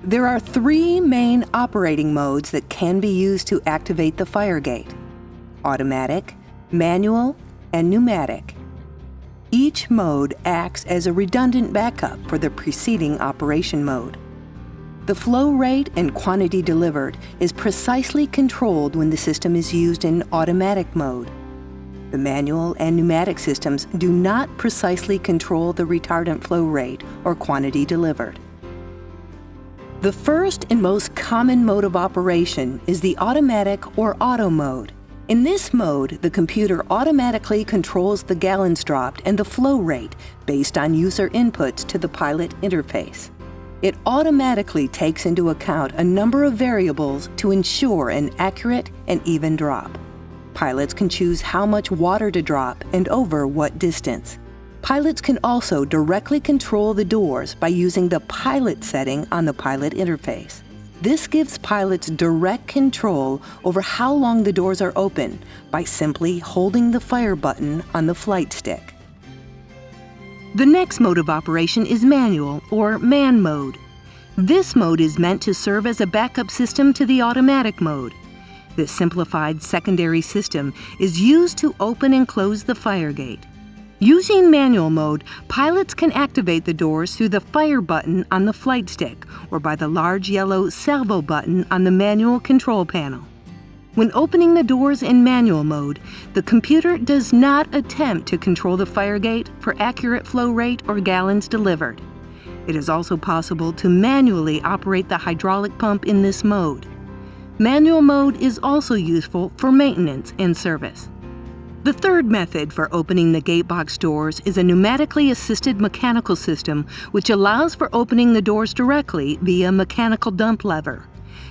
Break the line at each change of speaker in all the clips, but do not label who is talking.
There are three main operating modes that can be used to activate the fire gate: automatic, manual, and pneumatic. Each mode acts as a redundant backup for the preceding operation mode. The flow rate and quantity delivered is precisely controlled when the system is used in automatic mode. The manual and pneumatic systems do not precisely control the retardant flow rate or quantity delivered. The first and most common mode of operation is the automatic or auto mode. In this mode, the computer automatically controls the gallons dropped and the flow rate based on user inputs to the pilot interface. It automatically takes into account a number of variables to ensure an accurate and even drop. Pilots can choose how much water to drop and over what distance. Pilots can also directly control the doors by using the pilot setting on the pilot interface. This gives pilots direct control over how long the doors are open by simply holding the fire button on the flight stick. The next mode of operation is manual or man mode. This mode is meant to serve as a backup system to the automatic mode. This simplified secondary system is used to open and close the fire gate. Using manual mode, pilots can activate the doors through the fire button on the flight stick or by the large yellow salvo button on the manual control panel. When opening the doors in manual mode, the computer does not attempt to control the fire gate for accurate flow rate or gallons delivered. It is also possible to manually operate the hydraulic pump in this mode. Manual mode is also useful for maintenance and service. The third method for opening the gate box doors is a pneumatically assisted mechanical system which allows for opening the doors directly via mechanical dump lever.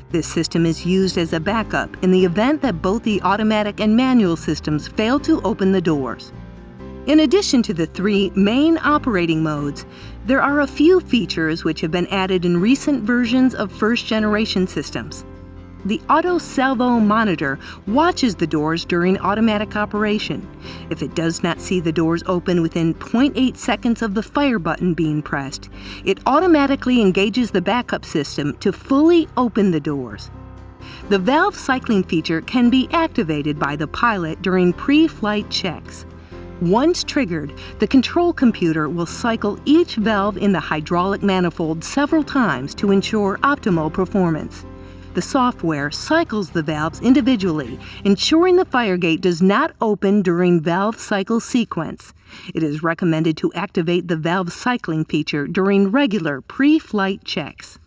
This system is used as a backup in the event that both the automatic and manual systems fail to open the doors. In addition to the three main operating modes, there are a few features which have been added in recent versions of first-generation systems. The auto salvo monitor watches the doors during automatic operation. If it does not see the doors open within 0.8 seconds of the fire button being pressed, it automatically engages the backup system to fully open the doors. The valve cycling feature can be activated by the pilot during pre-flight checks. Once triggered, the control computer will cycle each valve in the hydraulic manifold several times to ensure optimal performance. The software cycles the valves individually, ensuring the fire gate does not open during valve cycle sequence. It is recommended to activate the valve cycling feature during regular pre-flight checks.